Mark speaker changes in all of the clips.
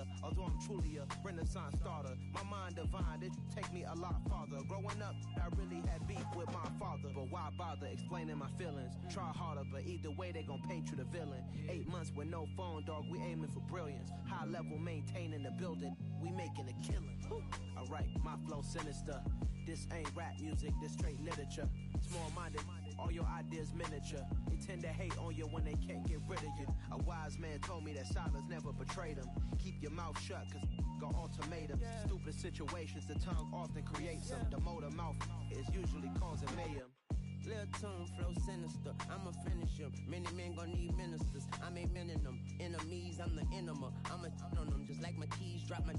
Speaker 1: leader, although I'm truly a renaissance starter. My mind divine, it take me a lot farther. Growing up, I really had beef with my father, but why bother explaining my feelings? Try harder, but either way they gon' paint you the villain. 8 months with no phone, dog, we aiming for brilliance. High level maintaining the building, we making a killing. Alright, my flow sinister. This ain't rap music, this straight literature. Small-minded, all your ideas miniature. They tend to hate on you when they can't get rid of you. A wise man told me that silence never betrayed him. Keep your mouth shut, cause got ultimatums. Stupid situations, the tongue often creates them. The motor mouth is usually causing mayhem.
Speaker 2: Lil' tune, flow sinister, I'ma finish him. Many men gon' need ministers, I'm aiming them. Enemies, I'm the enema, I'ma on them. Just like my keys, drop my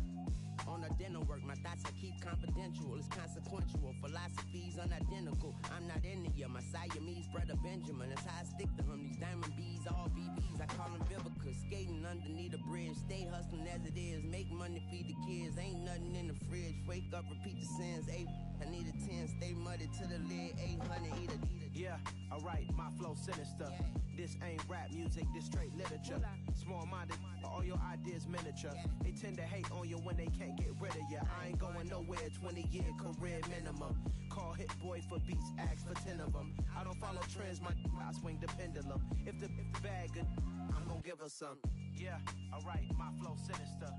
Speaker 2: on a dinner work. My thoughts I keep confidential, it's consequential. Philosophies unidentical, I'm not in it. My Siamese brother Benjamin, that's how I stick to him. These diamond bees, all BBs, I call them Vivica. Skating underneath a bridge, stay hustling as it is. Make money, feed the kids, ain't nothing in the fridge. Wake up, repeat the sins, I need a 10, stay muddy to the lid, 800, eat a.
Speaker 1: Yeah, alright, my flow sinister. This ain't rap music, this straight literature. Small-minded, all your ideas miniature. They tend to hate on you when they can't get rid of you. I ain't going nowhere, 20-year career minimum. Call Hit Boy for beats, ask for 10 of them. I don't follow trends, I swing the pendulum. If the bag good, I'm gonna give her some. Yeah, alright, my flow sinister.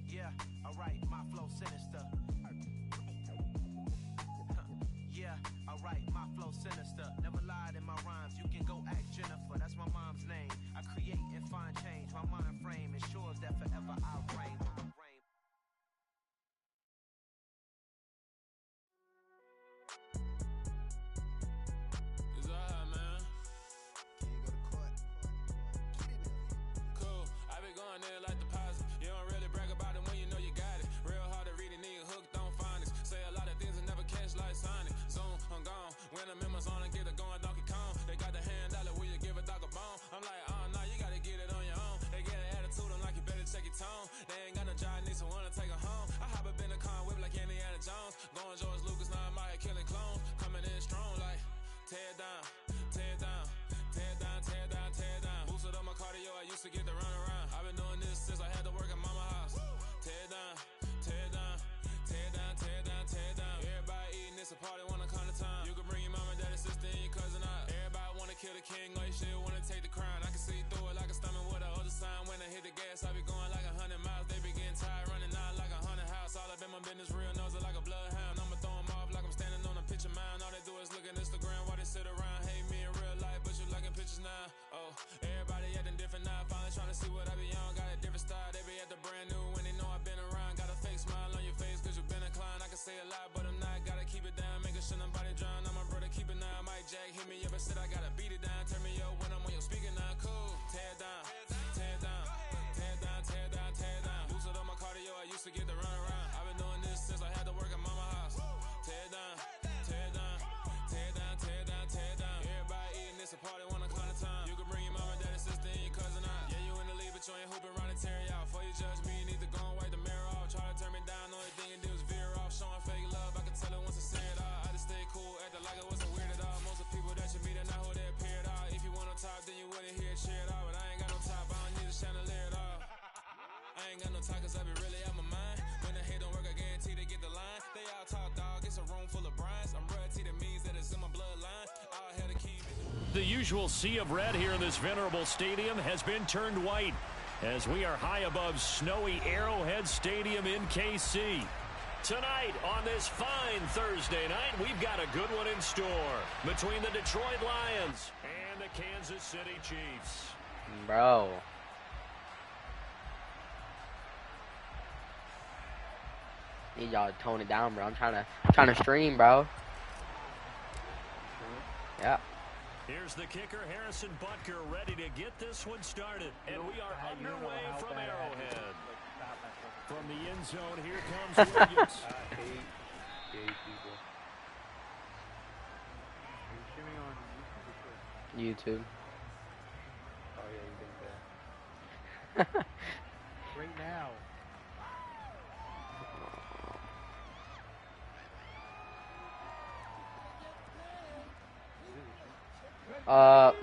Speaker 1: Yeah, alright, my flow sinister. Yeah, alright, my flow sinister. Never lied in my rhymes, you can go ask Jennifer, that's my mom's name. I create and find change, my mind frame ensures that forever I'll reign.
Speaker 3: It's alright, man.
Speaker 1: Can you go to court? Get in there.
Speaker 3: Cool, I be going there like deposit. You don't really brag about it when you know you got it. Real hard to read a nigga hooked on phonics. Say a lot of things and never catch like Sonic. Zoom, I'm gone. When I'm in my zone, I get it going Donkey Kong. They got the hand dollar, will you give a dog a bone? I'm like, oh no, you gotta get it on your own. They get an attitude, I'm like, you better check your tone. They ain't got no job, need someone to take her home. I hop up in the car, whip like Indiana Jones. Going George Lucas, now I'm out here killing clones. Coming in strong like, tear down, tear down, tear down, tear down, tear down. Boosted up my cardio, I used to get to run around. I've been doing this since I had to work at mama house. Tear down, tear down, tear down, tear down, tear down. Everybody eating this a party, wanna come to time. You can bring your mama, daddy, sister, and your cousin out. Everybody wanna kill the king, or you shit wanna take the crown. I can see through it like a stomach with a other sign. When I hit the gas, I be going like 100 miles. They be getting tired, running out like 100 house. All up in my business, real nose it like a bloodhound. I'ma throw 'em off like I'm standing on a picture mound. All they do is look at Instagram while they sit around. Hate me in real life, but you liking pictures now. Oh, everybody acting different now. Finally trying to see what I be on. Got a different style, they be at the brand new when they know I've been around. Got a fake smile on your face cause you been inclined. I can say a lot, but I'm not. Gotta keep it down, making sure nobody drown. I'm my brother, keep it now. Mike Jack hit me up and said I gotta beat it down. Turn me up when I'm on your speaker now. Cool, tear down, tear down, tear down, tear down, tear down. Boosted up my cardio, I used to get to run around. I've been doing this since I had to work at mama house. Tear down, tear down, tear down, tear down, tear down. Everybody eating this a party, wanna come to time. You can bring your mama, daddy, sister, and your cousin out. Yeah, you in the league, but you ain't hooping around and tearing out. Before you judge me, you need to go and wipe the mirror off. Try to turn me down, only thing you do is veer off. Showing fake love, I can tell it once I say it all. I just stay cool, acting like it wasn't weird at all. Most of the people that you meet are not who they appear at all. If you want on top, then you wouldn't hear it cheer at all. But I ain't got no top, I don't need a chandelier at all. I ain't got no talk cause I be really out my mind. When the hate don't work, I guarantee they get the line. They all talk dog, it's a room full of brines. I'm royalty, that means that it's in my bloodline. All hell the king.
Speaker 4: The usual sea of red here in this venerable stadium has been turned white as we are high above snowy Arrowhead Stadium in KC. Tonight on this fine Thursday night, we've got a good one in store between the Detroit Lions and the Kansas City Chiefs.
Speaker 5: Bro. Need y'all to tone it down, bro. I'm trying to stream, bro. Yeah.
Speaker 4: Here's the kicker, Harrison Butker, ready to get this one started. And we are underway from Arrowhead. From the end zone, here comes Williams.
Speaker 6: I hate gay people. Are you streaming on
Speaker 5: YouTube.
Speaker 6: Oh yeah, you think that. Right now.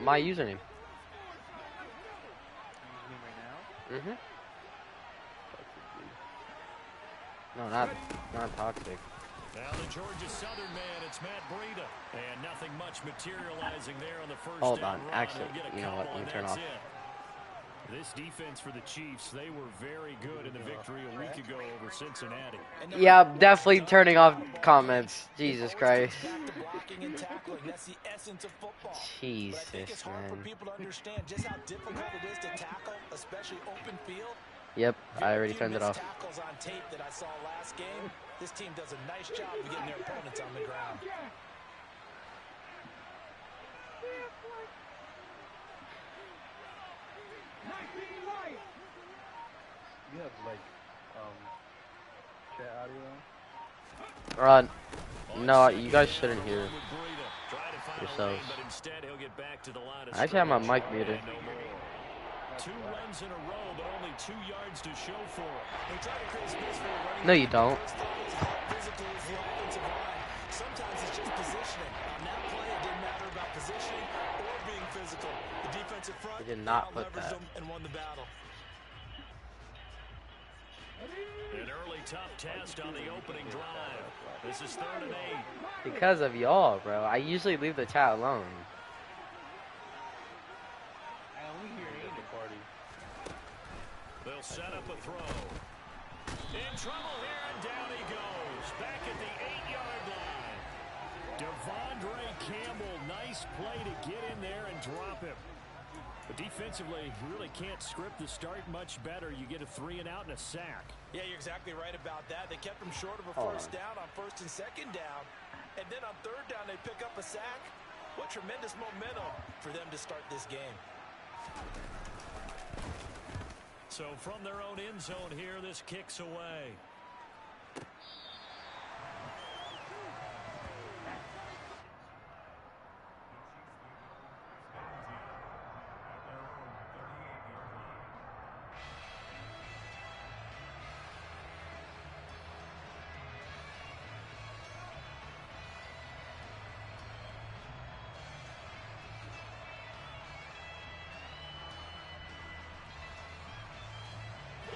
Speaker 5: My username.
Speaker 6: Right
Speaker 5: Mm-hmm. No, not toxic.
Speaker 4: Now the Georgia Southern man, it's Matt Breida. And nothing much materializing there on the first
Speaker 5: Hold
Speaker 4: down
Speaker 5: on,
Speaker 4: run.
Speaker 5: actually,
Speaker 4: He'll get a
Speaker 5: you know what,
Speaker 4: couple,
Speaker 5: let me turn
Speaker 4: and that's
Speaker 5: off.
Speaker 4: it. This defense for the Chiefs, they were very good in the victory a week ago over Cincinnati.
Speaker 5: Yeah, I'm definitely turning off comments. Jesus Christ. Jesus, man. Yep, I already turned it off.
Speaker 7: This team does a nice job of getting their opponents on the ground.
Speaker 6: You have like chat audio.
Speaker 5: Run. No, you guys shouldn't hear yourselves. I actually have my mic muted.
Speaker 4: 2 runs in a row, but only 2 yards to show for it.
Speaker 5: No, you don't.
Speaker 7: Sometimes it's just positioning. On that play, it didn't matter about positioning or being physical. The defensive front
Speaker 5: They did not put
Speaker 7: leveraged
Speaker 5: that.
Speaker 7: them and won the battle.
Speaker 4: An early tough test on the opening drive. This is 3rd and 8.
Speaker 5: Because of y'all, bro. I usually leave the chat alone.
Speaker 4: They'll set up a throw. In trouble here, and down he goes. Back at the 8-yard line. Devondre Campbell, nice play to get in there and drop him. But defensively, you really can't script the start much better. You get a 3 and out and a sack.
Speaker 7: Yeah, you're exactly right about that. They kept them short of a first down on 1st and 2nd down. And then on 3rd down, they pick up a sack. What tremendous momentum for them to start this game.
Speaker 4: So from their own end zone here, this kicks away.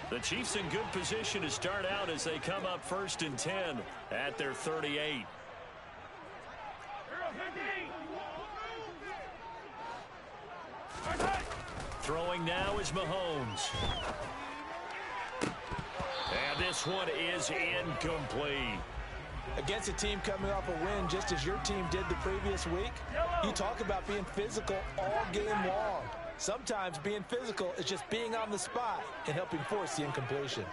Speaker 4: The Chiefs in good position to start out as they come up 1st and 10 at their 38. Throwing now is Mahomes. And this one is incomplete.
Speaker 7: Against a team coming off a win just as your team did the previous week, you talk about being physical all game long. Sometimes being physical is just being on the spot and helping force the incompletion.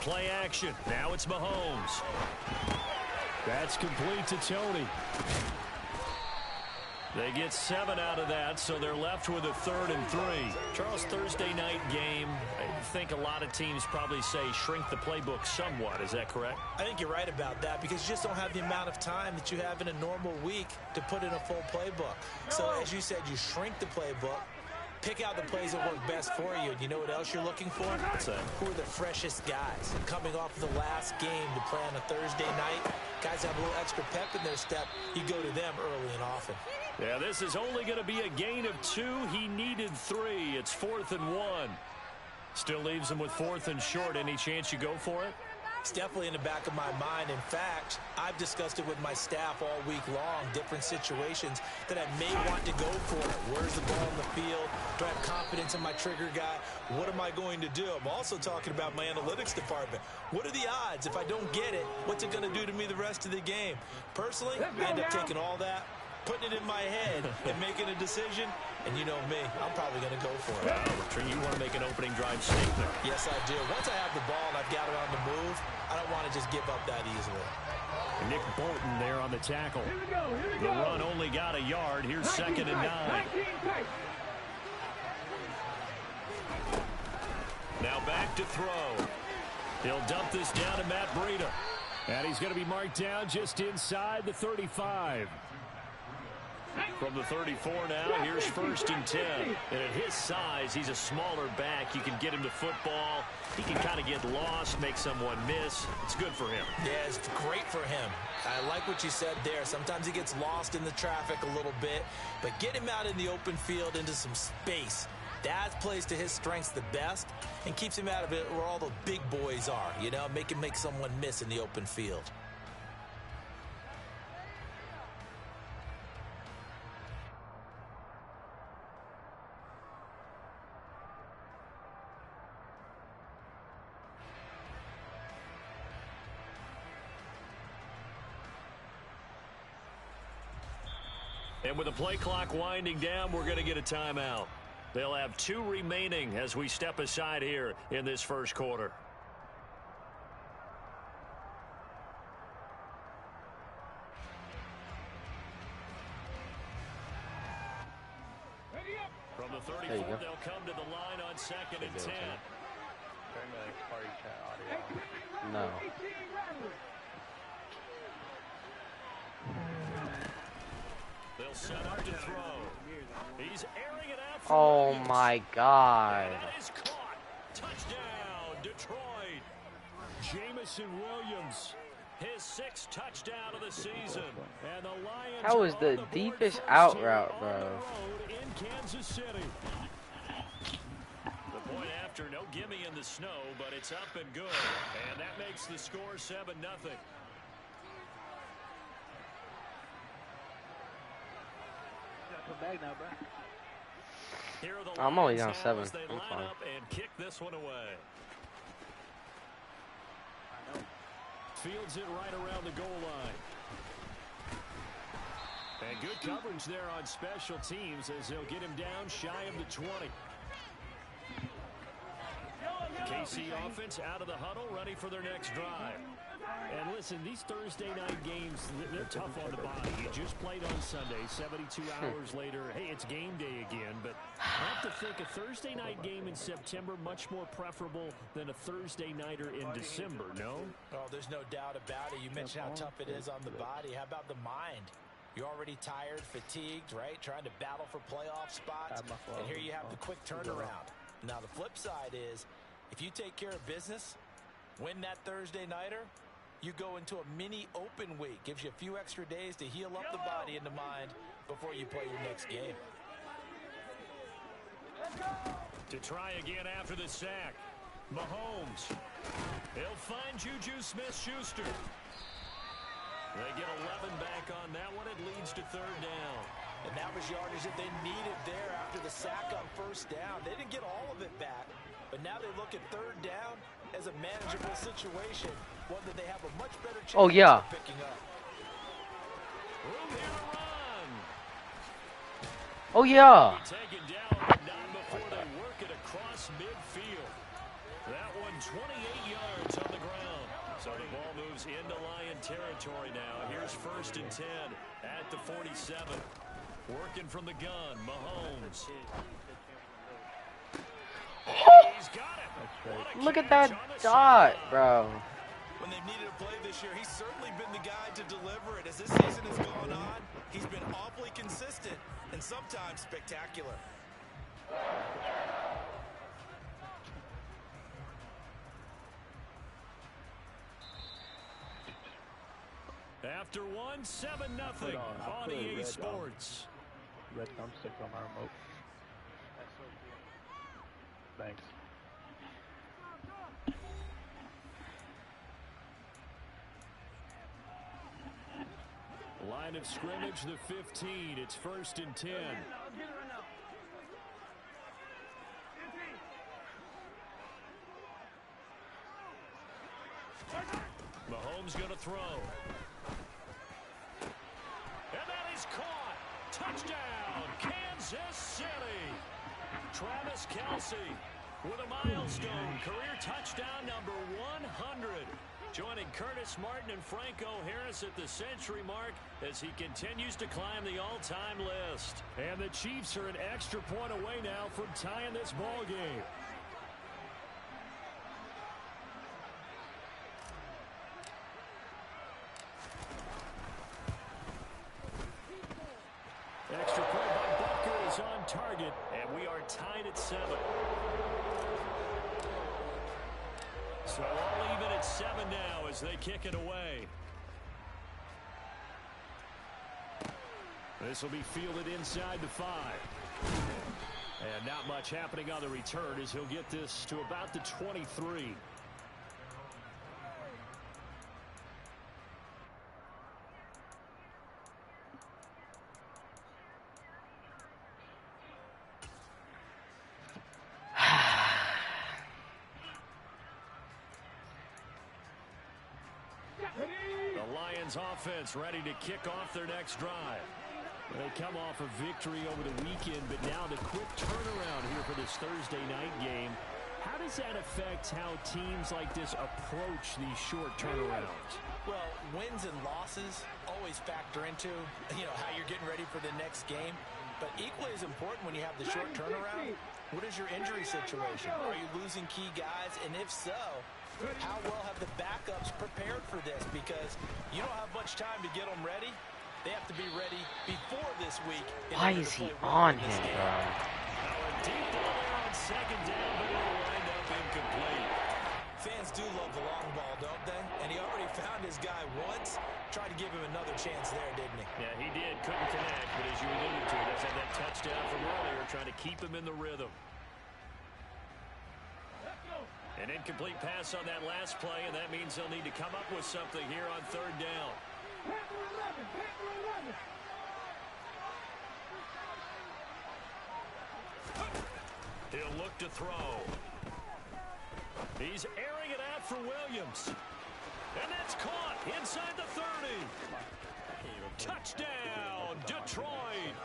Speaker 4: Play action. Now it's Mahomes. That's complete to Tony. They get 7 out of that, so they're left with a 3rd and 3. Charles, Thursday night game, I think a lot of teams probably say shrink the playbook somewhat. Is that correct?
Speaker 7: I think you're right about that because you just don't have the amount of time that you have in a normal week to put in a full playbook. So as you said, you shrink the playbook, pick out the plays that work best for you. And you know what else you're looking for?
Speaker 4: What's that?
Speaker 7: Who are the freshest guys coming off the last game to play on a Thursday night? Guys have a little extra pep in their step. You go to them early and often.
Speaker 4: Yeah, this is only going to be a gain of 2. He needed 3. It's 4th and 1. Still leaves him with 4th and short. Any chance you go for it?
Speaker 7: It's definitely in the back of my mind. In fact, I've discussed it with my staff all week long, different situations that I may want to go for it. Where's the ball in the field? Do I have confidence in my trigger guy? What am I going to do? I'm also talking about my analytics department. What are the odds? If I don't get it, what's it going to do to me the rest of the game? Personally, I end up taking all that, putting it in my head and making a decision, and you know me, I'm probably going to go for it.
Speaker 4: You want to make an opening drive statement.
Speaker 7: Yes, I do. Once I have the ball and I've got it on the move, I don't want to just give up that easily.
Speaker 4: Nick Bolton there on the tackle. The run only got a yard. Here's 2nd and 9. Now back to throw. He'll dump this down to Matt Breida. And he's going to be marked down just inside the 35. From the 34 now, here's 1st and 10. And at his size, he's a smaller back. You can get him to football. He can kind of get lost, make someone miss. It's good for him.
Speaker 7: Yeah, it's great for him. I like what you said there. Sometimes he gets lost in the traffic a little bit, but get him out in the open field into some space. That plays to his strengths the best and keeps him out of it where all the big boys are, you know, make him make someone miss in the open field.
Speaker 4: And with the play clock winding down, we're going to get a timeout. They'll have 2 remaining as we step aside here in this first quarter. From the 34, they'll come to the line on 2nd and 10.
Speaker 5: No.
Speaker 4: They'll set up to throw. He's airing it out.
Speaker 5: Oh my God.
Speaker 4: That is caught. Touchdown, Detroit. Jamison Williams, his 6th touchdown of the season. And the Lions
Speaker 5: That was the deepest out route, bro.
Speaker 4: In Kansas City. The point after, no gimme in the snow, but it's up and good. And that makes the score 7-0.
Speaker 6: Come back now, bro.
Speaker 5: I'm only down 7.
Speaker 4: They
Speaker 5: I'm
Speaker 4: line
Speaker 5: fine.
Speaker 4: up and kick this one away. Fields it right around the goal line. And good coverage there on special teams as they'll get him down shy of the 20. KC offense out of the huddle, ready for their next drive. And listen, these Thursday night games, they're tough on the body. You just played on Sunday, 72 hours later. Hey, it's game day again, but I have to think a Thursday night game in September much more preferable than a Thursday nighter in December, no?
Speaker 7: Oh, there's no doubt about it. You mentioned how tough it is on the body. How about the mind? You're already tired, fatigued, right? Trying to battle for playoff spots. And here you have the quick turnaround. Now, the flip side is, if you take care of business, win that Thursday nighter, you go into a mini open week. Gives you a few extra days to heal up the body and the mind before you play your next game.
Speaker 4: To try again after the sack, Mahomes. He'll find Juju Smith-Schuster. They get 11 back on that one. It leads to 3rd down.
Speaker 7: And that was yardage that they needed there after the sack on 1st down. They didn't get all of it back, but now they look at 3rd down as a manageable situation, one that they have a much better chance of picking up.
Speaker 4: Room here to run.
Speaker 5: Oh yeah.
Speaker 4: Taken down, but not before they work it across midfield. That one 28 yards on the ground. So the ball moves into Lion territory now. Here's 1st and 10 at the 47. Working from the gun, Mahomes. He's got it.
Speaker 5: Look at that dot, bro.
Speaker 7: When they've needed a play this year, he's certainly been the guy to deliver it. As this season has gone on, he's been awfully consistent and sometimes spectacular.
Speaker 4: After 1, 7-0 on EA Sports.
Speaker 6: Red thumbstick on my remote. Thanks.
Speaker 4: Line of scrimmage, the 15. It's 1st and 10. Mahomes going to throw. And that is caught. Touchdown, Kansas City. Travis Kelce with a milestone career touchdown number 100. Joining Curtis Martin and Franco Harris at the century mark as he continues to climb the all-time list. And the Chiefs are an extra point away now from tying this ball game. is on target, and we are tied at 7. So all even at 7 now as they kick it away. This will be fielded inside the 5. And not much happening on the return as he'll get this to about the 23. The Lions offense ready to kick off their next drive. They come off a victory over the weekend, but now the quick turnaround here for this Thursday night game. How does that affect how teams like this approach these short turnarounds?
Speaker 7: Well, wins and losses always factor into, how you're getting ready for the next game. But equally as important when you have the short turnaround, what is your injury situation? Are you losing key guys? And if so, how well have the backups prepared for this? Because you don't have much time to get them ready. They have to be ready before this week.
Speaker 5: Why is he on him, bro?
Speaker 4: Deep ball there on second down, but it'll wind up incomplete.
Speaker 7: Fans do love the long ball, don't they? And he already found his guy once. Tried to give him another chance there, didn't he?
Speaker 4: Yeah, he did. Couldn't connect, but as you alluded to, he does have that touchdown from earlier, trying to keep him in the rhythm. An incomplete pass on that last play, and that means they'll need to come up with something here on third down. He'll look to throw. He's airing it out for Williams. And that's caught inside the 30. Touchdown, Detroit.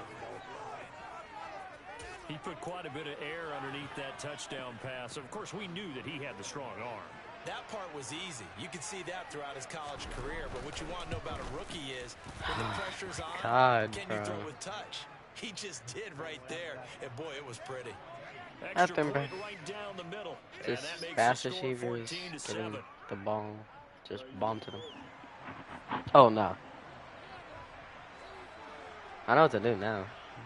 Speaker 4: He put quite a bit of air underneath that touchdown pass. Of course, we knew that he had the strong arm.
Speaker 7: That part was easy. You could see that throughout his college career. But what you want to know about a rookie is when the pressure's on, can you throw with touch? He just did right there. And boy, it was pretty.
Speaker 4: Extra point right down the middle.
Speaker 5: Just fast receivers getting the ball, just bomb to them. Oh no. I know what to do now.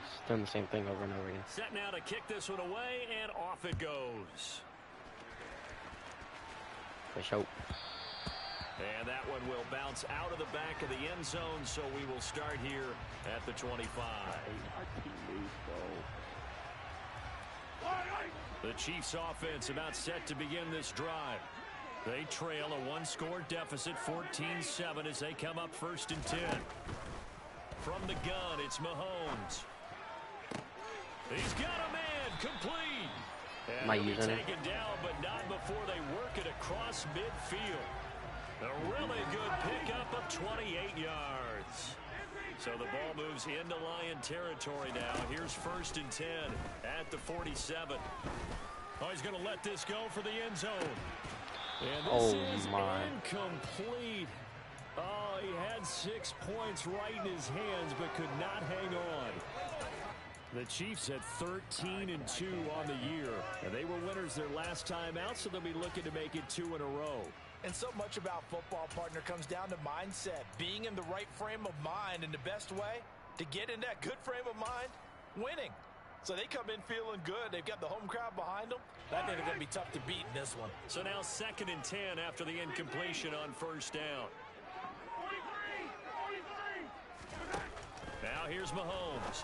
Speaker 5: Just doing the same thing over and over again.
Speaker 4: Set now to kick this one away, and off it goes.
Speaker 5: For sure.
Speaker 4: And that one will bounce out of the back of the end zone, so we will start here at the 25. The Chiefs offense about set to begin this drive. They trail a one-score deficit, 14-7, as they come up 1st and 10. From the gun, it's Mahomes. He's got a man, complete.
Speaker 5: Am I using it?
Speaker 4: Taken down, but not before they work it across midfield. A really good pickup of 28 yards. So the ball moves into Lion territory now. Here's 1st and 10 at the 47. Oh, he's going to let this go for the end zone. And this is incomplete. Oh, he had 6 points right in his hands, but could not hang on. The Chiefs at 13-2 on the year. And they were winners their last time out, so they'll be looking to make it 2 in a row.
Speaker 7: And so much about football, partner, comes down to mindset. Being in the right frame of mind, and the best way to get in that good frame of mind, winning. So they come in feeling good. They've got the home crowd behind them. I think it's going to be tough to beat in this one.
Speaker 4: So now 2nd and 10 after the incompletion on 1st down. Now here's Mahomes.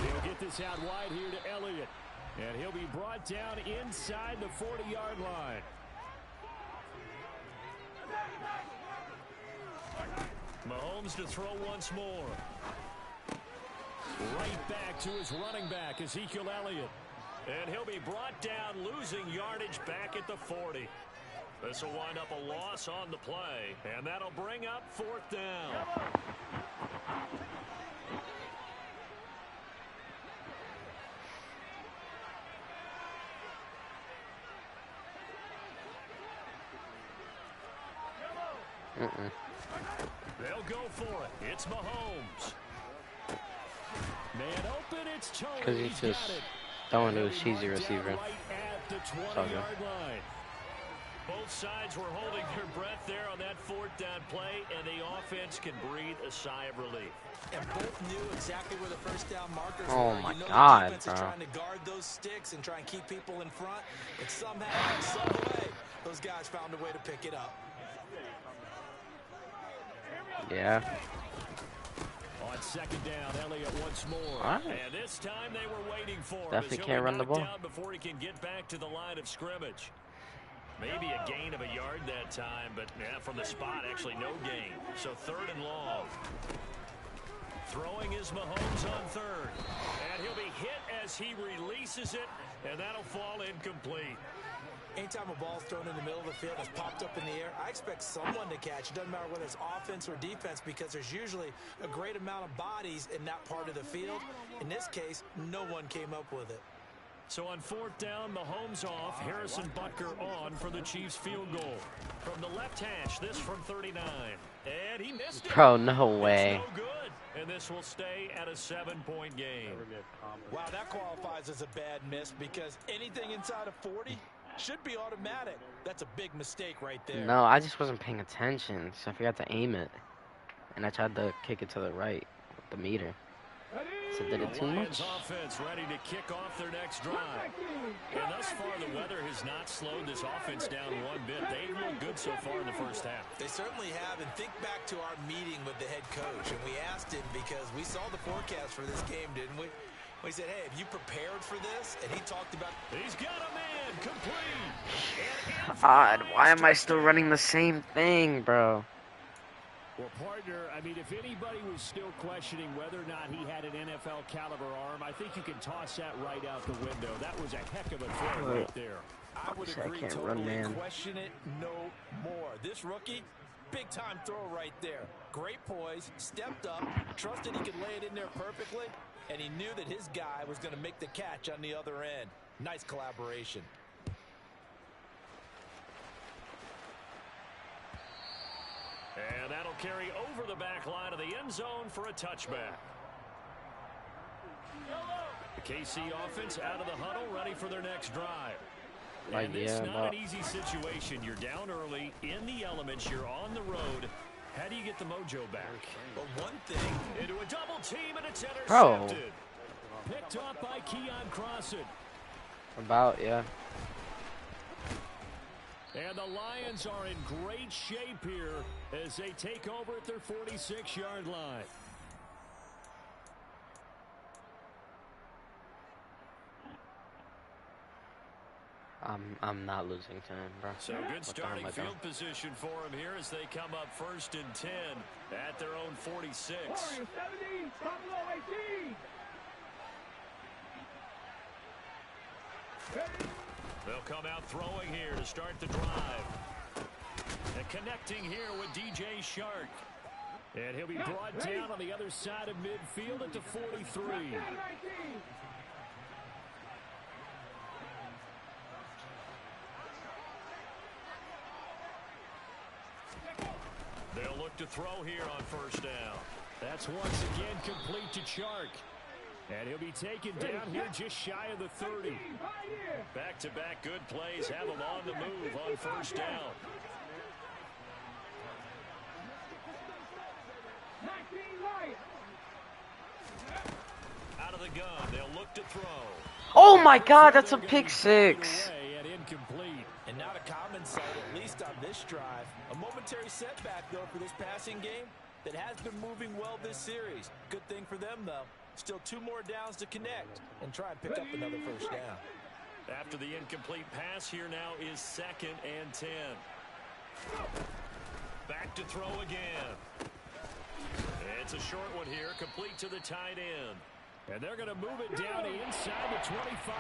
Speaker 4: He'll get this out wide here to Elliott. And he'll be brought down inside the 40-yard line. Mahomes to throw once more. Right back to his running back, Ezekiel Elliott. And he'll be brought down, losing yardage back at the 40. This will wind up a loss on the play, and that'll bring up 4th down. They'll go for it. It's Mahomes. Man open, it's Tony.
Speaker 5: Because he's just throwing to a cheesy receiver.
Speaker 4: Right at the 20-yard line. Both sides were holding their breath there on that fourth down play, and the offense can breathe a sigh of relief.
Speaker 7: And both knew exactly where the first down markers were.
Speaker 5: Oh my
Speaker 7: the
Speaker 5: God,
Speaker 7: defense
Speaker 5: bro.
Speaker 7: is trying to guard those sticks and try and keep people in front. But somehow, some way, those guys found a way to pick it up.
Speaker 5: Yeah.
Speaker 4: On second down, Elliott once more.
Speaker 5: Right.
Speaker 4: And this time they were waiting for him.
Speaker 5: Definitely
Speaker 4: as
Speaker 5: can't run the ball.
Speaker 4: down before he can get back to the line of scrimmage. Maybe a gain of a yard that time, but yeah, from the spot, actually no gain. So third and long. Throwing is Mahomes on third. And he'll be hit as he releases it, and that'll fall incomplete.
Speaker 7: Anytime a ball's thrown in the middle of the field, it's popped up in the air, I expect someone to catch. It doesn't matter whether it's offense or defense, because there's usually a great amount of bodies in that part of the field. In this case, no one came up with it.
Speaker 4: So on fourth down, Mahomes off, Harrison Butker on for the Chiefs field goal. From the left hash, this from 39. And he missed it.
Speaker 5: Bro, no way.
Speaker 4: It's no good. And this will stay at a 7-point game.
Speaker 7: Wow, that qualifies as a bad miss, because anything inside of 40 should be automatic. That's a big mistake right there.
Speaker 5: No, I just wasn't paying attention, so I forgot to aim it. And I tried to kick it to the right with the meter. So did it too much?
Speaker 4: Offense ready to kick off their next drive. And thus far, the weather has not slowed this offense down one bit. They've looked good so far in the first half.
Speaker 7: They certainly have. And think back to our meeting with the head coach, and we asked him, because we saw the forecast for this game, didn't we? We said, hey, have you prepared for this? And he talked about...
Speaker 4: He's got a man complete.
Speaker 5: God, why am I still running the same thing, bro?
Speaker 8: Well, partner, I mean, if anybody was still questioning whether or not he had an NFL caliber arm, I think you can toss that right out the window. That was a heck of a throw right there.
Speaker 7: I would agree, totally question it no more. This rookie, big-time throw right there. Great poise, stepped up, trusted he could lay it in there perfectly, and he knew that his guy was going to make the catch on the other end. Nice collaboration.
Speaker 4: And that'll carry over the back line of the end zone for a touchback. The KC offense out of the huddle, ready for their next drive. And this is not an easy situation. You're down early, in the elements, you're on the road. How do you get the mojo back?
Speaker 7: But one thing...
Speaker 4: Into a double team, and it's intercepted.
Speaker 5: Bro.
Speaker 8: Picked off by Keon Crossan.
Speaker 5: Yeah.
Speaker 8: And the Lions are in great shape here as they take over at their 46-yard line.
Speaker 5: I'm not losing to him, bro.
Speaker 4: So good starting field position for him here as they come up 1st and 10 at their own 46. They'll come out throwing here to start the drive. And connecting here with DJ Shark.
Speaker 8: And he'll be brought down on the other side of midfield at the 43.
Speaker 4: They'll look to throw here on 1st down.
Speaker 8: That's once again complete to Chark. And he'll be taken down here just shy of the 30.
Speaker 4: Back-to-back good plays have him on the move on 1st down. Out of the gun, they'll look to throw.
Speaker 5: Oh my God, that's a pick six.
Speaker 7: And not a common sight, at least on this drive. A momentary setback, though, for this passing game that has been moving well this series. Good thing for them, though. Still 2 more downs to connect and try and pick up another 1st down.
Speaker 4: After the incomplete pass, here now is 2nd and 10. Back to throw again. It's a short one here, complete to the tight end.
Speaker 8: And they're going to move it down inside the 25.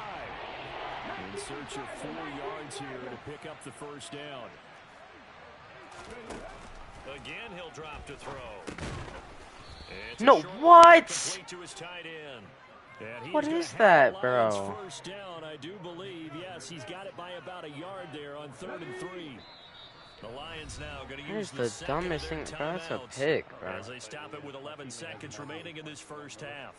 Speaker 8: In search of 4 yards here to pick up the 1st down.
Speaker 4: Again, he'll drop to throw.
Speaker 5: No, what?
Speaker 4: To his tight end.
Speaker 5: What is that, bro?
Speaker 8: 1st down, I do believe. Yes, he's got it by about a yard there on 3rd and 3.
Speaker 4: The Lions now going to
Speaker 5: use the dumbest thing, bro. That's a pick, bro.
Speaker 4: As they stop it with 11 seconds remaining in this 1st half.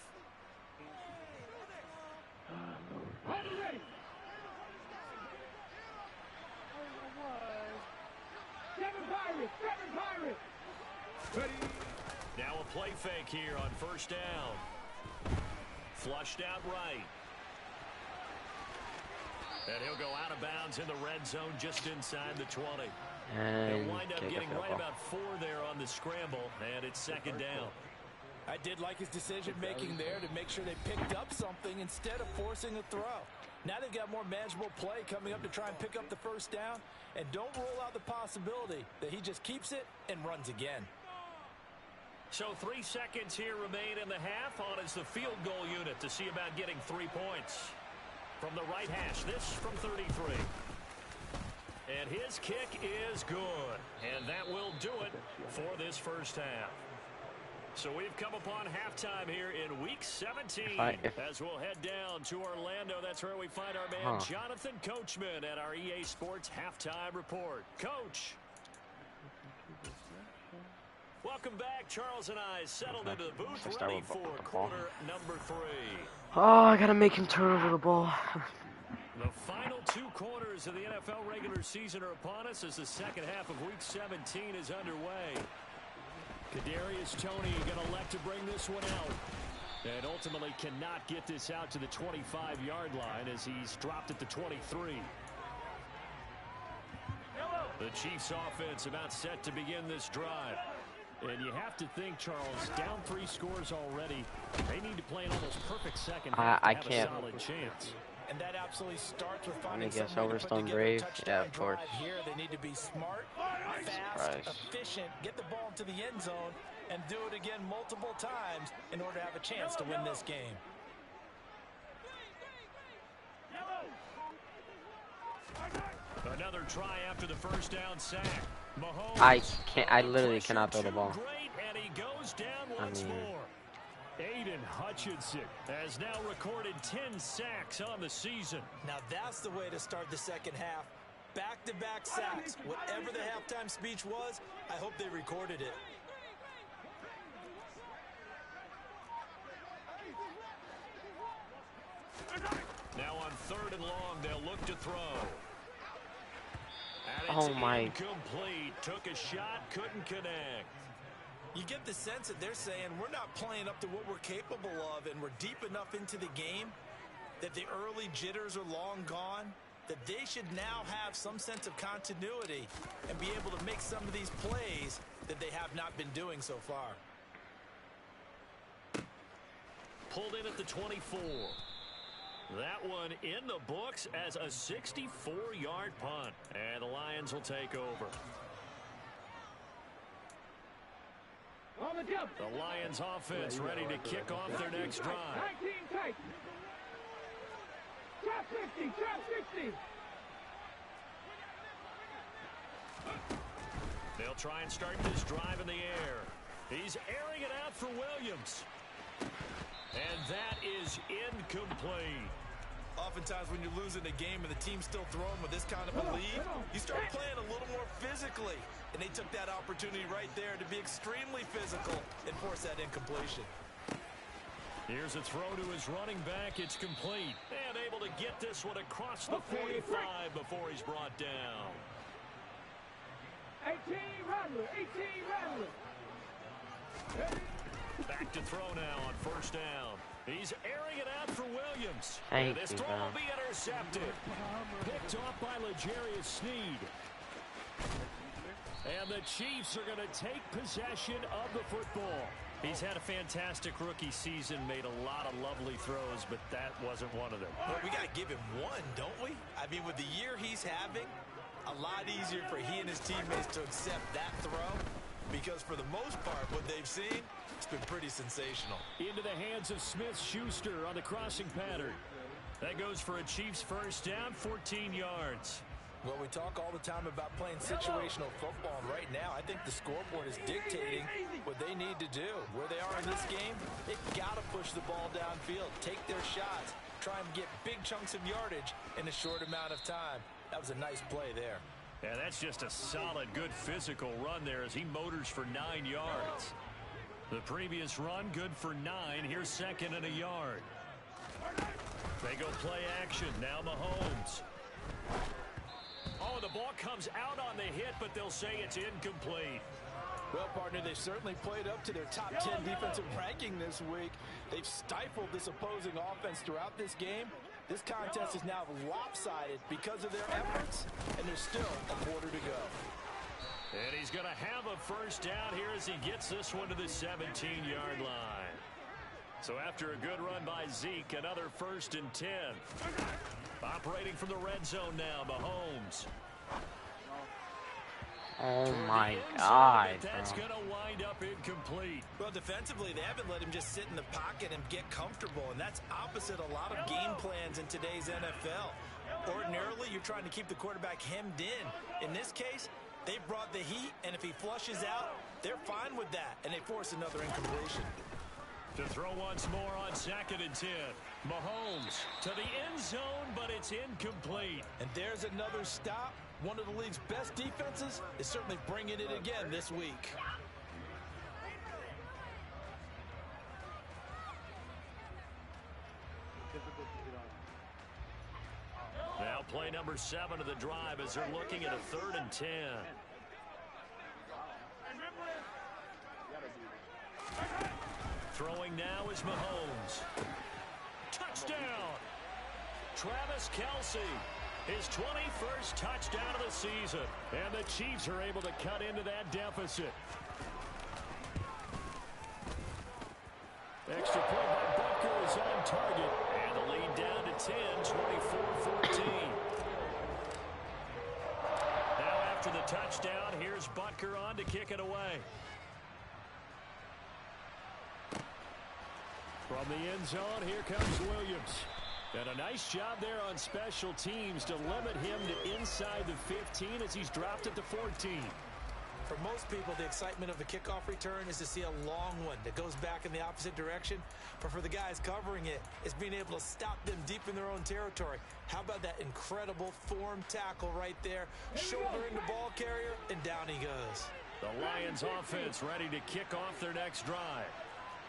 Speaker 4: Now a play fake here on first down. Flushed out right. And he'll go out of bounds in the red zone just inside the 20.
Speaker 5: And
Speaker 4: he'll wind up getting right about 4 there on the scramble, and it's second down.
Speaker 7: I did like his decision-making there to make sure they picked up something instead of forcing a throw. Now they've got more manageable play coming up to try and pick up the first down, and don't rule out the possibility that he just keeps it and runs again.
Speaker 4: So 3 seconds here remain in the half. On is the field goal unit to see about getting 3 points. From the right hash, this from 33. And his kick is good. And that will do it for this first half. So we've come upon halftime here in Week 17. As we'll head down to Orlando, that's where we find our man Jonathan Coachman at our EA Sports Halftime Report. Coach. Welcome back. Charles and I settled into the booth ready for quarter number 3.
Speaker 5: Oh, I gotta make him turn over the ball.
Speaker 4: The final 2 quarters of the NFL regular season are upon us as the second half of Week 17 is underway. Kadarius Toney going to elect to bring this one out. And ultimately cannot get this out to the 25-yard line as he's dropped at the 23. The Chiefs offense about set to begin this drive. And you have to think, Charles, down 3 scores already. They need to play an almost perfect second half to have a solid chance.
Speaker 7: And that absolutely starts with finding
Speaker 5: some way to put together a touchdown drive
Speaker 7: here. They need to be smart, fast, efficient, get the ball into the end zone, and do it again multiple times in order to have a chance to win this game.
Speaker 4: Another try after the first down sack. Mahomes
Speaker 5: I literally cannot throw the ball.
Speaker 4: Great, and he goes down once more. Aiden Hutchinson has now recorded 10 sacks on the season.
Speaker 7: Now that's the way to start the second half. Back-to-back sacks. Whatever the halftime speech was, I hope they recorded it.
Speaker 4: Now on 3rd and long, they'll look to throw.
Speaker 5: Oh my.
Speaker 4: Incomplete. Took a shot, couldn't connect.
Speaker 7: You get the sense that they're saying we're not playing up to what we're capable of, and we're deep enough into the game that the early jitters are long gone, that they should now have some sense of continuity and be able to make some of these plays that they have not been doing so far.
Speaker 4: Pulled in at the 24. That one in the books as a 64-yard punt. And the Lions will take over. The Lions offense ready to kick off their next drive.
Speaker 9: Trap 60, trap 60.
Speaker 4: They'll try and start this drive in the air. He's airing it out for Williams. And that is incomplete.
Speaker 7: Oftentimes when you're losing a game and the team's still throwing with this kind of a lead, you start playing a little more physically. And they took that opportunity right there to be extremely physical and force that incompletion.
Speaker 4: Here's a throw to his running back. It's complete. And able to get this one across the 45 before he's brought down.
Speaker 9: 18 Rattler, 18 Rattler.
Speaker 4: Back to throw now on first down. He's airing it out for Williams.
Speaker 5: This
Speaker 4: throw will be intercepted. Picked off by L'Jarius Sneed. And the Chiefs are going to take possession of the football. He's had a fantastic rookie season, made a lot of lovely throws, but that wasn't one of them.
Speaker 7: Well, we got to give him one, don't we? I mean, with the year he's having, a lot easier for he and his teammates to accept that throw, because for the most part, what they've seen, it's been pretty sensational.
Speaker 4: Into the hands of Smith-Schuster on the crossing pattern. That goes for a Chiefs first down, 14 yards.
Speaker 7: Well, we talk all the time about playing situational football, and right now I think the scoreboard is dictating what they need to do. Where they are in this game, they've got to push the ball downfield, take their shots, try and get big chunks of yardage in a short amount of time. That was a nice play there.
Speaker 4: Yeah, that's just a solid, good physical run there as he motors for 9 yards. The previous run, good for 9. Here's second and a yard. They go play action. Now Mahomes. Oh, the ball comes out on the hit, but they'll say it's incomplete.
Speaker 7: Well, partner, they've certainly played up to their top 10 defensive ranking this week. They've stifled this opposing offense throughout this game. This contest is now lopsided because of their efforts, and there's still a quarter to go.
Speaker 4: And he's going to have a first down here as he gets this one to the 17-yard line. So after a good run by Zeke, another 1st and 10. Operating from the red zone now, Mahomes.
Speaker 5: Oh my God,
Speaker 4: That's
Speaker 5: bro.
Speaker 4: going to wind up incomplete.
Speaker 7: Well, defensively, they haven't let him just sit in the pocket and get comfortable, and that's opposite a lot of game plans in today's NFL. Ordinarily, you're trying to keep the quarterback hemmed in. In this case, they brought the heat, and if he flushes out, they're fine with that, and they force another incompletion.
Speaker 4: To throw once more on 2nd and 10. Mahomes to the end zone, but it's incomplete.
Speaker 7: And there's another stop. One of the league's best defenses is certainly bringing it again this week.
Speaker 4: Now play number 7 of the drive as they're looking at a 3rd and 10. Throwing now is Mahomes. Touchdown! Travis Kelce, his 21st touchdown of the season. And the Chiefs are able to cut into that deficit. Extra point by Butker is on target. And the lead down to 10, 24-14. Now after the touchdown, here's Butker on to kick it away. From the end zone, here comes Williams. And a nice job there on special teams to limit him to inside the 15 as he's dropped at the 14.
Speaker 7: For most people, the excitement of a kickoff return is to see a long one that goes back in the opposite direction. But for the guys covering it, it's being able to stop them deep in their own territory. How about that incredible form tackle right there, shouldering the ball carrier, and down he goes.
Speaker 4: The Lions offense ready to kick off their next drive.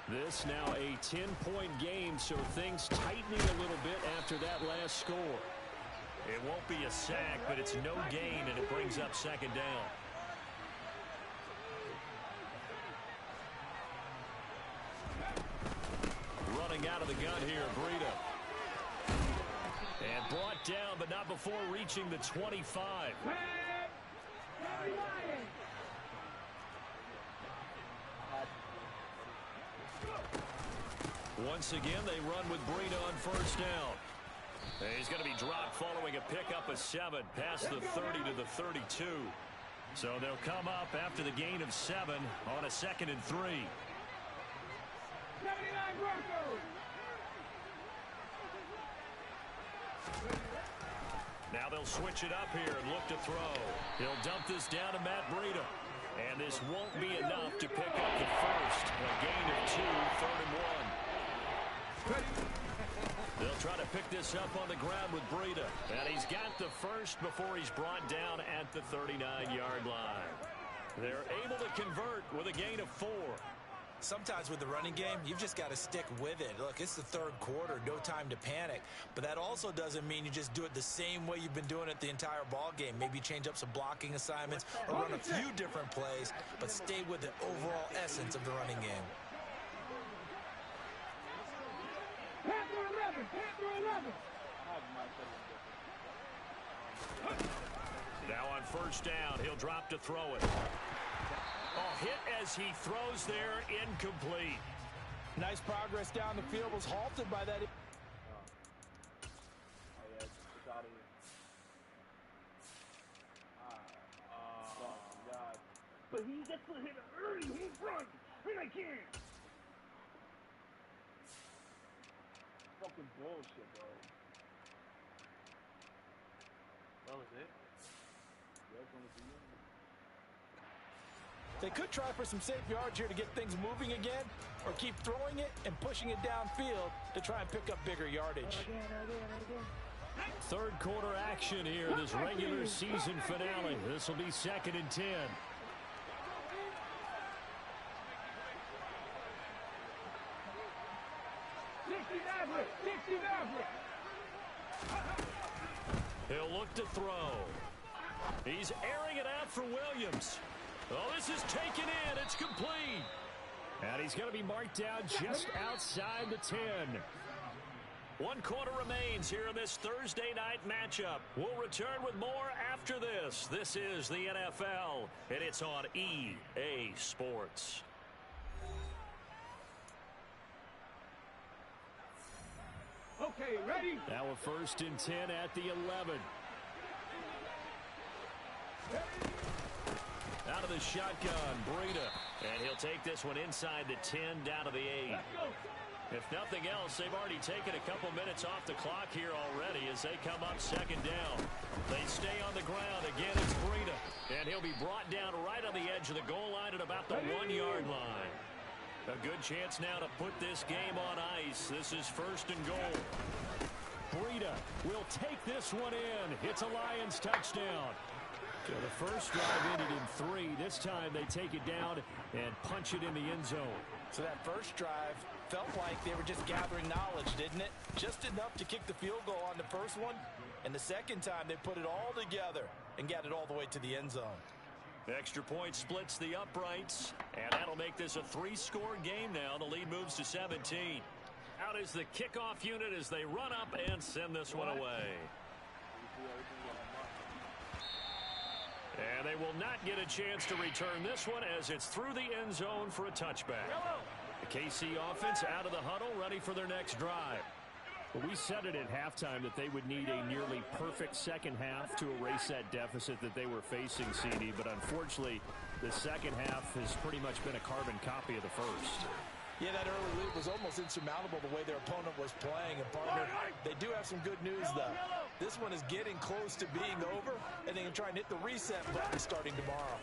Speaker 4: This now a 10-point game, so things tightening a little bit after that last score. It won't be a sack, but it's no gain, and it brings up 2nd down. Running out of the gun here, Breida. And brought down, but not before reaching the 25. Once again, they run with Breida on 1st down. And he's going to be dropped following a pickup of 7 past the 30 to the 32. So they'll come up after the gain of 7 on a 2nd and 3.
Speaker 9: 79 Broncos.
Speaker 4: Now they'll switch it up here and look to throw. He'll dump this down to Matt Breida. And this won't be enough to pick up the first. A gain of 2, 3rd and 1. They'll try to pick this up on the ground with Breida. And he's got the first before he's brought down at the 39-yard line. They're able to convert with a gain of 4.
Speaker 7: Sometimes with the running game, you've just got to stick with it. Look, it's the 3rd quarter, no time to panic. But that also doesn't mean you just do it the same way you've been doing it the entire ball game. Maybe change up some blocking assignments or run a few different plays, but stay with the overall essence of the running game.
Speaker 9: Panther 11. Panther 11.
Speaker 4: Now on 1st down, he'll drop to throw it. Oh, hit as he throws there, incomplete.
Speaker 7: Nice progress down the field, was halted by that.
Speaker 9: But he gets to hit an early home run, and I can't. Fucking bullshit, bro.
Speaker 6: That was it?
Speaker 7: They could try for some safe yards here to get things moving again, or keep throwing it and pushing it downfield to try and pick up bigger yardage.
Speaker 4: 3rd quarter action here, this regular season finale. This will be 2nd and 10. He'll look to throw. He's airing it out for Williams. Oh, this is taken in. It's complete. And he's going to be marked down just outside the 10. 1 quarter remains here in this Thursday night matchup. We'll return with more after this. This is the NFL, and it's on EA Sports.
Speaker 9: Okay, ready?
Speaker 8: Now a 1st and 10 at the 11.
Speaker 4: Out of the shotgun, Breida. And he'll take this one inside the 10, down to the 8. If nothing else, they've already taken a couple minutes off the clock here already as they come up 2nd down. They stay on the ground. Again, it's Breida. And he'll be brought down right on the edge of the goal line at about the 1-yard line. A good chance now to put this game on ice. This is 1st and goal.
Speaker 8: Breida will take this one in. It's a Lions touchdown. So the first drive ended in 3. This time they take it down and punch it in the end zone.
Speaker 7: So that first drive felt like they were just gathering knowledge, didn't it? Just enough to kick the field goal on the first one. And the second time they put it all together and got it all the way to the end zone.
Speaker 4: Extra point splits the uprights, and that'll make this a 3-score game now. The lead moves to 17. Out is the kickoff unit as they run up and send this one away. And they will not get a chance to return this one as it's through the end zone for a touchback. The KC offense out of the huddle, ready for their next drive.
Speaker 8: Well, we said it at halftime that they would need a nearly perfect second half to erase that deficit that they were facing, CD. But unfortunately, the second half has pretty much been a carbon copy of the first.
Speaker 7: Yeah, that early lead was almost insurmountable the way their opponent was playing. And, partner, they do have some good news, though. This one is getting close to being over, and they can try and hit the reset button starting tomorrow.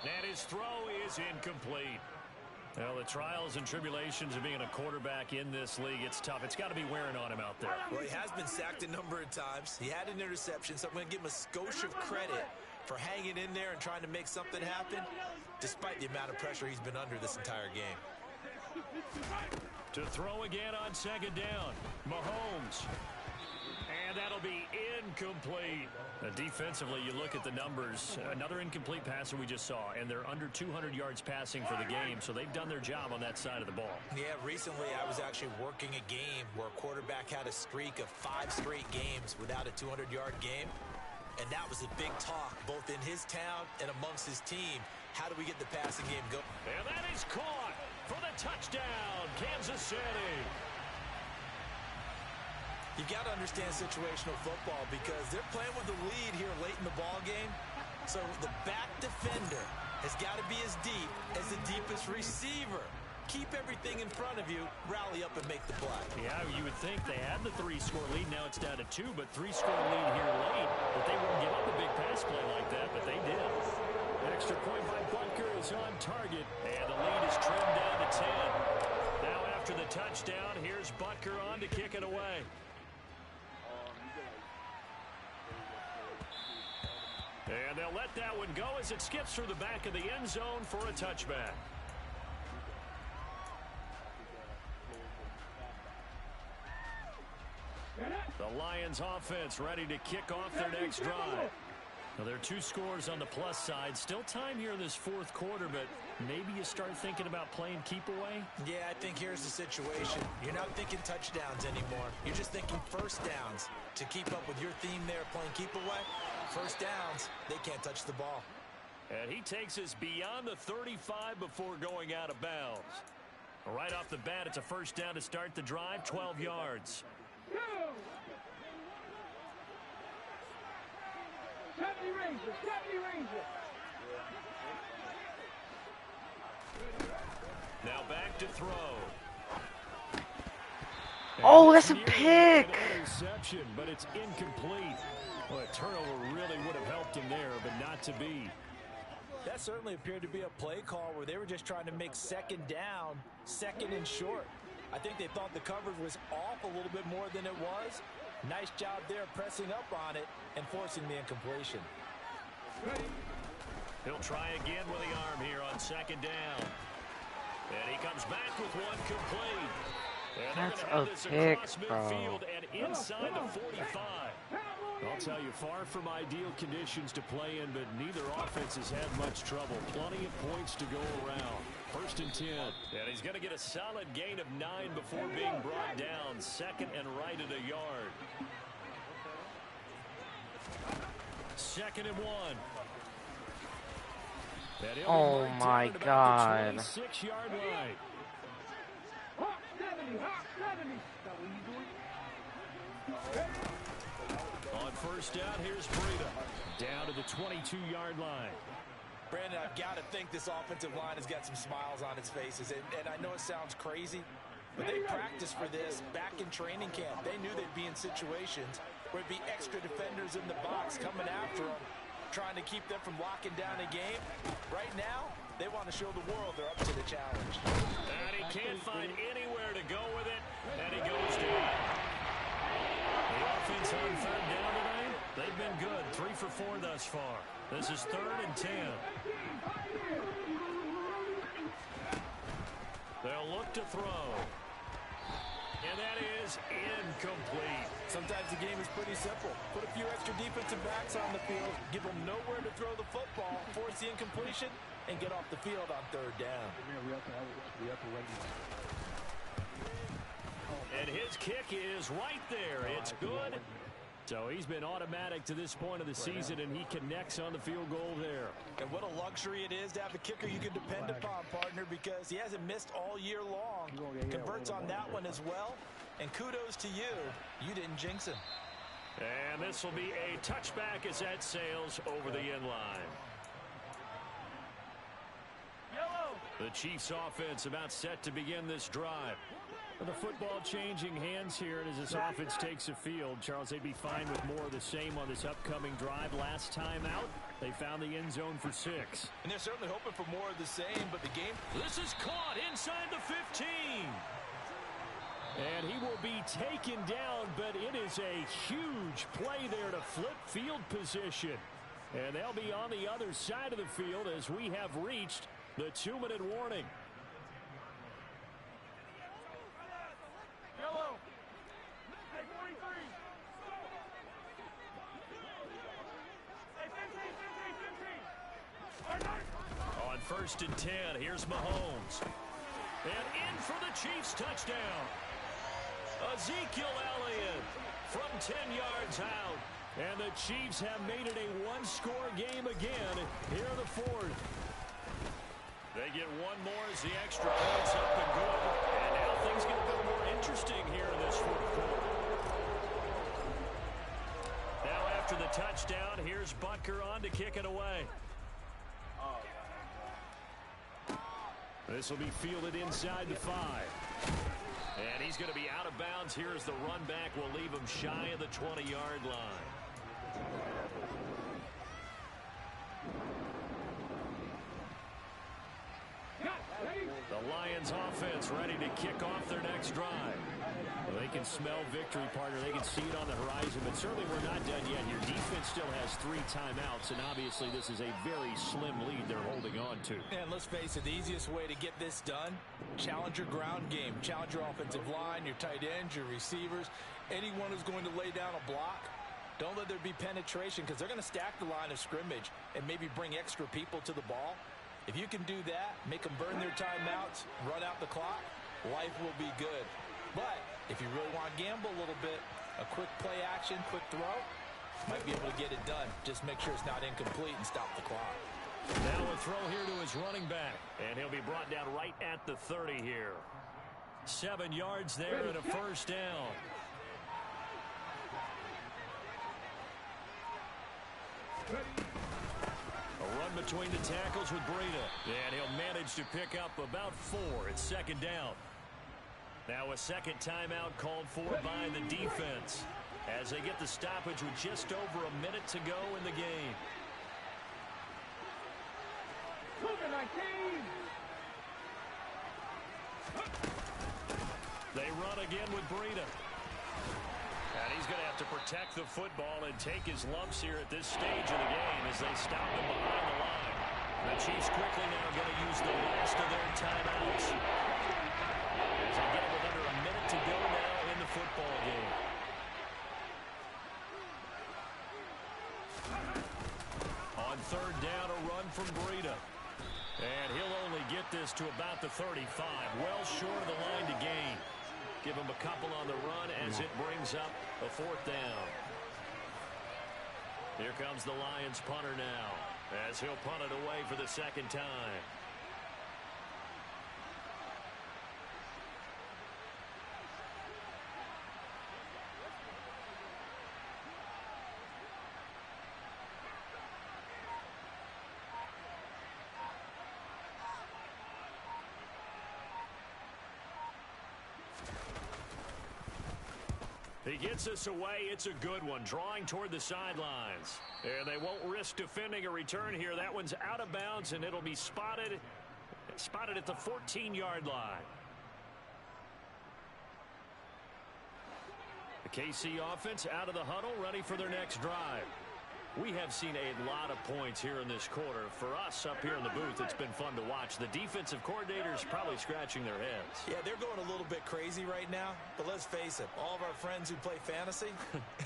Speaker 4: And his throw is incomplete. Well, the trials and tribulations of being a quarterback in this league, it's tough. It's got to be wearing on him out there.
Speaker 7: Well, he has been sacked a number of times. He had an interception, so I'm going to give him a skosh of credit for hanging in there and trying to make something happen, despite the amount of pressure he's been under this entire game.
Speaker 4: To throw again on 2nd down, Mahomes. And that'll be incomplete. Defensively, you look at the numbers. Another incomplete passer we just saw, and they're under 200 yards passing for the game, so they've done their job on that side of the ball.
Speaker 7: Yeah, recently I was actually working a game where a quarterback had a streak of 5 straight games without a 200-yard game, and that was a big talk, both in his town and amongst his team. How do we get the passing game going?
Speaker 4: And that is caught for the touchdown, Kansas City.
Speaker 7: You've got to understand situational football because they're playing with the lead here late in the ball game. So the back defender has got to be as deep as the deepest receiver. Keep everything in front of you, rally up and make the play.
Speaker 4: Yeah, you would think they had the 3-score lead. Now it's down to 2, but 3-score lead here late. But they wouldn't give up a big pass play like that, but they did.
Speaker 8: Extra point by Butker is on target.
Speaker 4: And the lead is trimmed down to 10. Now after the touchdown, here's Butker on to kick it away. And they'll let that one go as it skips through the back of the end zone for a touchback. The Lions offense ready to kick off their next drive. Now, there are 2 scores on the plus side. Still time here in this 4th quarter, but maybe you start thinking about playing keep away?
Speaker 7: Yeah, I think here's the situation. You're not thinking touchdowns anymore. You're just thinking first downs. To keep up with your theme there, playing keep away, first downs, they can't touch the ball.
Speaker 4: And he takes us beyond the 35 before going out of bounds. Right off the bat, it's a first down to start the drive, 12 yards.
Speaker 9: 70 Rangers, 70 Rangers.
Speaker 4: Now back to throw.
Speaker 5: Oh, that's a pick.
Speaker 8: Interception, but it's incomplete. Well, a turnover really would have helped him there, but not to be.
Speaker 7: That certainly appeared to be a play call where they were just trying to make 2nd down, 2nd and short. I think they thought the coverage was off a little bit more than it was. Nice job there pressing up on it and forcing the incompletion.
Speaker 4: He'll try again with the arm here on 2nd down. And he comes back with one complete. And
Speaker 5: that's a pick, bro.
Speaker 4: And inside the 45.
Speaker 8: I'll tell you, far from ideal conditions to play in, but neither offense has had much trouble. Plenty of points to go around. 1st and 10. And he's going to get a solid gain of 9 before being brought down. 2nd and right at a yard. 2nd and 1.
Speaker 5: Oh my God.
Speaker 8: 26-yard line.
Speaker 9: Hot 70, hot 70. That what you doing?
Speaker 8: On 1st down, here's Breida. Down to the 22-yard line.
Speaker 7: Brandon, I've got to think this offensive line has got some smiles on its faces. And I know it sounds crazy, but they practiced for this back in training camp. They knew they'd be in situations where it'd be extra defenders in the box coming after them, trying to keep them from locking down a game. Right now, they want to show the world they're up to the challenge.
Speaker 8: And he can't find anywhere to go with it, and he goes down. The offense on 3rd down tonight, they've been good. 3 for 4 thus far. This is 3rd and 10. They'll look to throw. And that is incomplete.
Speaker 7: Sometimes the game is pretty simple. Put a few extra defensive backs on the field, give them nowhere to throw the football, force the incompletion, and get off the field on 3rd down.
Speaker 8: And his kick is right there. It's good. So he's been automatic to this point of the season, and he connects on the field goal there.
Speaker 7: And what a luxury it is to have a kicker you can depend upon, partner, because he hasn't missed all year long. Converts on that one as well. And kudos to you. You didn't jinx him.
Speaker 8: And this will be a touchback as that sails over the end line. The Chiefs offense about set to begin this drive. The football changing hands here, and as this offense takes the field, Charles, they'd be fine with more of the same on this upcoming drive. Last time out, they found the end zone for 6.
Speaker 7: And they're certainly hoping for more of the same, but the game...
Speaker 8: This is caught inside the 15. And he will be taken down, but it is a huge play there to flip field position. And they'll be on the other side of the field as we have reached the 2-minute warning. On 1st and 10, here's Mahomes. And in for the Chiefs touchdown. Ezekiel Elliott from 10 yards out. And the Chiefs have made it a one-score game again here in the 4th. They get one more as the extra points up and good. And now things get a bit more interesting here in this 4th quarter. Now after the touchdown, here's Butker on to kick it away. This will be fielded inside the 5. And he's going to be out of bounds here as the run back will leave him shy of the 20-yard line. The Lions offense ready to kick off their next drive. Well, they can smell victory, partner. They can see it on the horizon, but certainly we're not done yet. Your defense still has 3 timeouts, and obviously this is a very slim lead they're holding on to.
Speaker 7: And let's face it, the easiest way to get this done, challenge your ground game. Challenge your offensive line, your tight ends, your receivers, anyone who's going to lay down a block. Don't let there be penetration because they're going to stack the line of scrimmage and maybe bring extra people to the ball. If you can do that, make them burn their timeouts, run out the clock, life will be good. But if you really want to gamble a little bit, a quick play action, quick throw, might be able to get it done. Just make sure it's not incomplete and stop the clock.
Speaker 8: Now a throw here to his running back, and he'll be brought down right at the 30 here. 7 yards there and a 1st down. A run between the tackles with Breida, and he'll manage to pick up about 4. It's 2nd down. Now a second timeout called for by the defense as they get the stoppage with just over a minute to go in the game. They run again with Breida. And he's going to have to protect the football and take his lumps here at this stage of the game as they stop him behind the line. The Chiefs quickly now going to use the last of their timeouts as they get with under a minute to go now in the football game.
Speaker 4: from Breida. And he'll only get this to about the 35. Well short of the line to gain. Give him a couple on the run as it brings up a 4th down. Here comes the Lions punter now, as he'll punt it away for the 2nd time. He gets us away. It's a good one, drawing toward the sidelines. And they won't risk defending a return here. That one's out of bounds, and it'll be spotted at the 14-yard line. The KC offense out of the huddle, ready for their next drive. We have seen a lot of points here in this quarter. For us up here in the booth, it's been fun to watch. The defensive coordinators probably scratching their heads.
Speaker 7: Yeah, they're going a little bit crazy right now. But let's face it, all of our friends who play fantasy,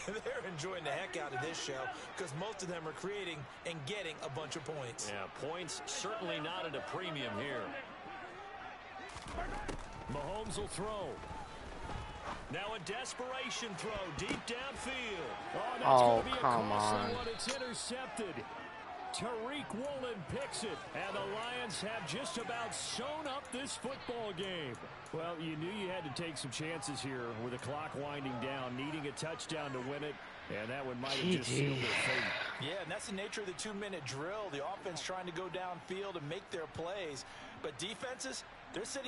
Speaker 7: they're enjoying the heck out of this show because most of them are creating and getting a bunch of points.
Speaker 4: Yeah, points certainly not at a premium here. Mahomes will throw. Now a desperation throw deep downfield. Oh, that's going to be a costly one. It's intercepted. Tariq Woolen picks it, and the Lions have just about sewn up this football game.
Speaker 8: Well, you knew you had to take some chances here with the clock winding down, needing a touchdown to win it, and that one might have just sealed their fate.
Speaker 7: Yeah, and that's the nature of the 2-minute drill. The offense trying to go downfield and make their plays, but defenses, they're sitting